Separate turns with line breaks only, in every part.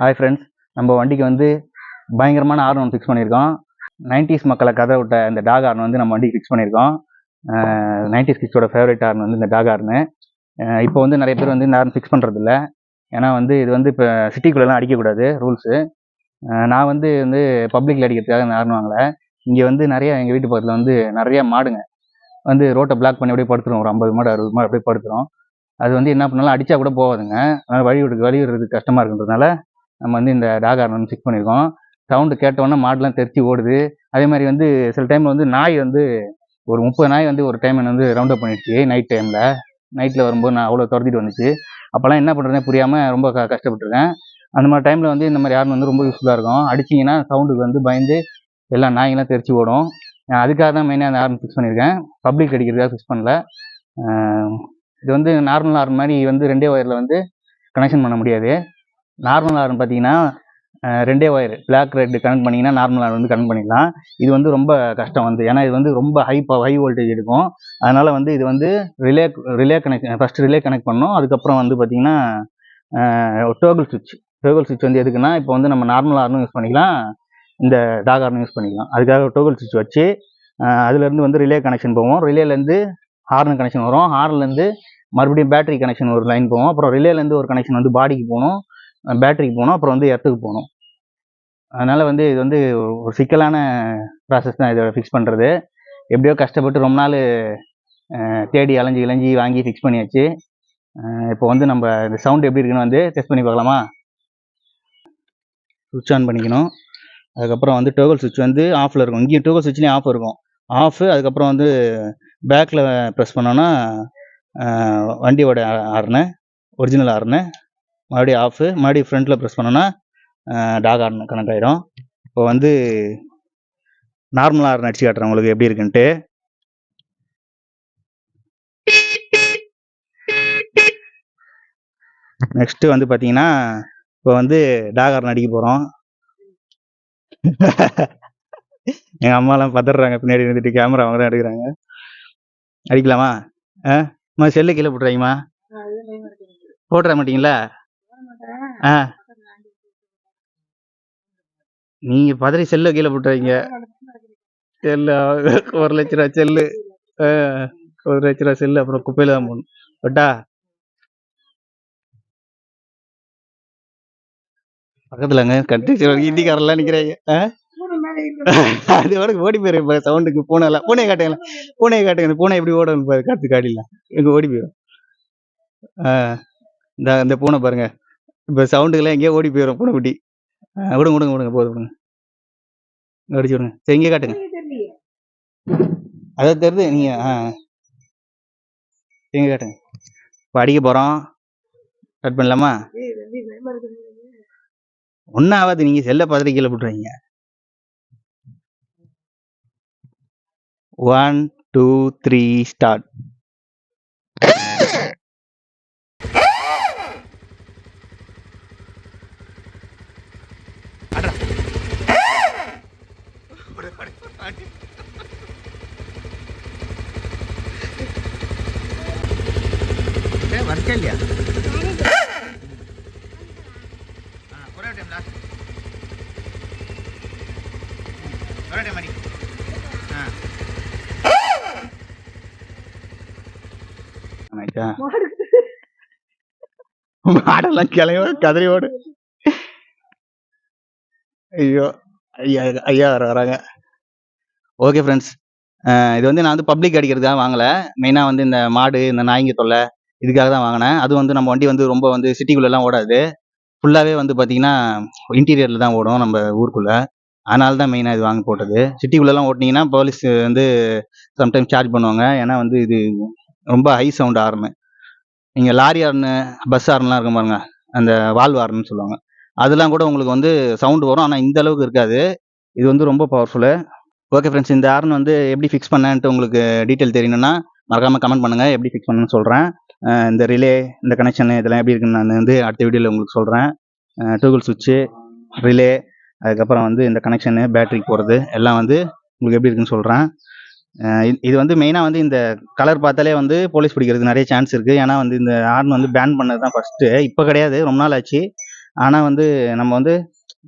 Hi friends, நம்ம வண்டிக்கு வந்து பயங்கரமான ஹார்ன் ஒன்று ஃபிக்ஸ் பண்ணியிருக்கோம். 90s மக்களை கதை விட்ட இந்த டாக் ஹார்ன் வந்து நம்ம வண்டிக்கு ஃபிக்ஸ் பண்ணியிருக்கோம். 90s கிட்ஸோட ஃபேவரட் ஹார்ன் வந்து இந்த டாக் ஹார்னு. இப்போ வந்து நிறைய பேர் வந்து இந்த ஹார்ன் ஃபிக்ஸ் பண்ணுறதில்ல. ஏன்னா வந்து இது வந்து இப்போ சிட்டிக்குள்ளெல்லாம் அடிக்கக்கூடாது ரூல்ஸு. நான் வந்து பப்ளிக்கில் அடிக்கிறதுக்காக இந்த ஹார்ன் வாங்கலை. இங்கே வந்து நிறைய எங்கள் வீட்டு பக்கத்தில் வந்து நிறைய மாடுங்க வந்து ரோட்டை பிளாக் பண்ணி அப்படியே படுத்துரும். ஒரு 50 மாடு 60 மாடு அப்படியே படுத்துரும். அது வந்து என்ன பண்ணாலும் அடித்தா கூட போகாதுங்க. அதனால் வழி விடுறதுக்கு கஷ்டமாக இருக்குன்றதுனால நம்ம வந்து இந்த டாக் ஹார்ன் வந்து ஃபிக்ஸ் பண்ணியிருக்கோம். சவுண்டு கேட்டோன்னே மாடுலாம் தெரிச்சு ஓடுது. அதே மாதிரி வந்து சில டைம் வந்து நாய் வந்து ஒரு 30 நாய் வந்து ஒரு டைம் வந்து ரவுண்ட் அப் பண்ணிடுச்சு நைட்டில் வரும்போது நான் அவ்வளோ துரத்திட்டு வந்துச்சு. அப்போல்லாம் என்ன பண்ணுறதுனே புரியாமல் ரொம்ப கஷ்டப்பட்டுருக்கேன். அந்த மாதிரி டைமில் வந்து இந்த மாதிரி ஹார்ன் வந்து ரொம்ப யூஸ்ஃபுல்லாக இருக்கும். அடிச்சிங்கன்னா சவுண்டுக்கு வந்து பயந்து எல்லா நாய்ங்களாம் தெரிச்சு ஓடும். அதுக்காக தான் மெயினாக அந்த ஹார்ன் ஃபிக்ஸ் பண்ணியிருக்கேன். பப்ளிக் அடிக்கிறதுக்காக ஃபிக்ஸ் பண்ணல. இது வந்து நார்மல் ஹார்ன் மாதிரி வந்து 2 ஒயரில் வந்து கனெக்ஷன் பண்ண முடியாது. நார்மல் ஹார்ன் பார்த்தீங்கன்னா 2 ஒயர் பிளாக் ரெட் கனெக்ட் பண்ணிங்கன்னா நார்மல் ஹார்ன் வந்து கனெக்ட் பண்ணிடலாம். இது வந்து ரொம்ப கஷ்டம் வந்து, ஏன்னா இது வந்து ரொம்ப ஹை வோல்டேஜ் எடுக்கும். அதனால் வந்து இது வந்து relay connect first relay connect பண்ணோம். அதுக்கப்புறம் வந்து பார்த்தீங்கன்னா டோகல் சுவிட்ச் வந்து எதுக்குன்னா, இப்போ வந்து நம்ம நார்மல் ஹார்னும் யூஸ் பண்ணிக்கலாம், இந்த டாக் ஹார்னும் யூஸ் பண்ணிக்கலாம். அதுக்காக டோகல் சுவிட்ச் வச்சு அதுலேருந்து வந்து ரிலே கனெக்ஷன் போவோம். ரிலேலேருந்து ஹார்ன் கனெக்ஷன் வரும். ஹார்ன்லேருந்து மறுபடியும் பேட்டரி கனெக்ஷன் ஒரு லைன் போவோம். அப்புறம் ரிலேலேருந்து ஒரு கனெக்ஷன் வந்து பாடிக்கு போகணும், பேட்டரிக்கு போகணும், அப்புறம் வந்து எர்த்துக்கு போகணும். அதனால் வந்து இது வந்து ஒரு சிக்கலான ப்ராசஸ் தான் இதை ஃபிக்ஸ் பண்ணுறது. எப்படியோ கஷ்டப்பட்டு ரொம்ப நாள் தேடி அலைஞ்சி வாங்கி ஃபிக்ஸ் பண்ணியாச்சு. இப்போ வந்து நம்ம இந்த சவுண்ட் எப்படி இருக்குன்னு வந்து டெஸ்ட் பண்ணி பார்க்கலாமா? சுவிட்ச் ஆன் பண்ணிக்கணும். அதுக்கப்புறம் வந்து டோகல் சுவிட்ச் வந்து ஆஃபில் இருக்கும். இங்கேயும் டோகல் சுவிட்ச்லேயும் ஆஃப் இருக்கும். ஆஃபு அதுக்கப்புறம் வந்து பேக்கில் ப்ரெஸ் பண்ணோன்னா வண்டியோட ஹார்னு, ஒரிஜினல் ஹார்னு, மறுபடியும் ஆஃபு, மறுபடியும் ஃப்ரண்ட்டில் ப்ரெஸ் பண்ணோன்னா டாக் ஹார்ன் கனெக்ட் ஆகிடும். இப்போ வந்து நார்மல் ஹார்ன் அடிச்சு காட்டுறேன் உங்களுக்கு எப்படி இருக்குன்ட்டு. நெக்ஸ்ட்டு வந்து பார்த்தீங்கன்னா, இப்போ வந்து டாக் ஹார்ன் அடிக்க போகிறோம். எங்கள் அம்மாலாம் பதறாங்க, பின்னாடி இருந்துட்டு கேமரா அவங்க தான் எடுக்கிறாங்க. அடிக்கலாமா? செல்லு கீழே போட்டுறாங்கம்மா. போட்டுற மாட்டீங்களா? நீங்கள் பதறி செல்லை கீழே போட்டுறீங்க. செல்லு 1 லட்ச ரூபா செல்லு, 1 லட்ச ரூபா செல்லு அப்புறம் குப்பையில் தான் போகணும். பட்டா பக்கத்துலங்க கட்டி ஹிந்திக்காரெல்லாம் நிற்கிறாங்க. அது வரைக்கும் ஓடி போயிடும். இப்போ சவுண்டுக்கு பூனையை காட்டுங்களா? இந்த பூனை எப்படி ஓடணும் பாரு, காட்டு காடியில் எங்கே ஓடி போயிடும். இந்த பூனை பாருங்க, இப்போ சவுண்டுக்கெல்லாம் எங்கேயோ ஓடி போயிடும் பூனைக்குட்டி. விடுங்க போதும், விடுங்க அடிச்சு விடுங்க. சரி, இங்கே காட்டுங்க. அதான் தெரியுது. நீங்கள் எங்கே காட்டுங்க. இப்போ அடிக்க போகிறோம். கட் பண்ணலாமா? ஒன்றும் ஆகாது, நீங்கள் செல்லை பார்த்துட்டு கீழே போட்டுருவீங்க. 1 2 3 ஸ்டார்ட். வரச்சா இல்லையா? ஒரே டைம் லாஸ்ட் ஒரே டைம் அடி. மாடெல்லாம் கிளம்பி கதறி ஓடு. ஐயோ, ஐயா வராங்க. ஓகே ஃப்ரெண்ட்ஸ், இது வந்து நான் வந்து பப்ளிக் அடிக்கிறதுக்காக வாங்கலை. மெயினாக வந்து இந்த மாடு, இந்த நாய்ங்க தொல்லை, இதுக்காக தான் வாங்கினேன். அது வந்து நம்ம வண்டி வந்து ரொம்ப வந்து சிட்டிக்குள்ளெல்லாம் ஓடாது. ஃபுல்லாகவே வந்து பார்த்தீங்கன்னா இன்டீரியரில் தான் ஓடும் நம்ம ஊருக்குள்ளே. அதனால தான் மெயினாக இது வாங்கி போட்டது. சிட்டிக்குள்ளெல்லாம் ஓட்டினீங்கன்னா போலீஸ் வந்து சம்டைம்ஸ் சார்ஜ் பண்ணுவாங்க. ஏன்னா வந்து இது ரொம்ப ஹை சவுண்ட் ஹார்னு. நீங்கள் லாரி ஹார்னு, பஸ் ஹார்ன்லாம் இருக்கும் பாருங்க, அந்த வால்வு ஹார்ன்னு சொல்லுவாங்க, அதெல்லாம் கூட உங்களுக்கு வந்து சவுண்டு வரும். ஆனால் இந்த அளவுக்கு இருக்காது. இது வந்து ரொம்ப பவர்ஃபுல்லு. ஓகே ஃப்ரெண்ட்ஸ், இந்த ஹார்ன் வந்து எப்படி ஃபிக்ஸ் பண்ணேன்ட்டு உங்களுக்கு டீட்டெயில் தெரியணும்னா மறக்காமல் கமெண்ட் பண்ணுங்கள். எப்படி ஃபிக்ஸ் பண்ணணும்னு சொல்கிறேன். இந்த ரிலே, இந்த கனெக்ஷனு இதெல்லாம் எப்படி இருக்குன்னு நான் வந்து அடுத்த வீடியோவில் உங்களுக்கு சொல்கிறேன். டோகல் சுவிட்சு, ரிலே, அதுக்கப்புறம் வந்து இந்த கனெக்ஷனு, பேட்டரிக்கு போகிறது எல்லாம் வந்து உங்களுக்கு எப்படி இருக்குன்னு சொல்கிறேன். இது வந்து மெயினாக வந்து இந்த கலர் பார்த்தாலே வந்து போலீஸ் பிடிக்கிறதுக்கு நிறைய சான்ஸ் இருக்குது. ஏன்னா வந்து இந்த ஹார்ன் வந்து பேன் பண்ணது தான் ஃபஸ்ட்டு. இப்போ கிடையாது, ரொம்ப நாள் ஆச்சு. ஆனால் வந்து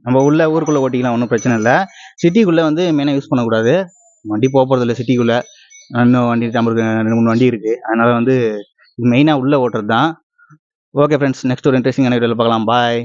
நம்ம உள்ள ஊருக்குள்ளே ஓட்டிக்கலாம், ஒன்றும் பிரச்சனை இல்லை. சிட்டிக்குள்ளே வந்து மெயினாக யூஸ் பண்ணக்கூடாது. வண்டி போகிறது இல்லை சிட்டிக்குள்ளே. இன்னும் வண்டி நம்மளுக்கு 2 3 வண்டி இருக்குது. அதனால் வந்து மெயினாக உள்ளே ஓட்டுறது தான். ஓகே ஃப்ரெண்ட்ஸ், நெக்ஸ்ட் ஒரு இன்ட்ரெஸ்டிங்கான வீடியோவில் பார்க்கலாம். பாய்.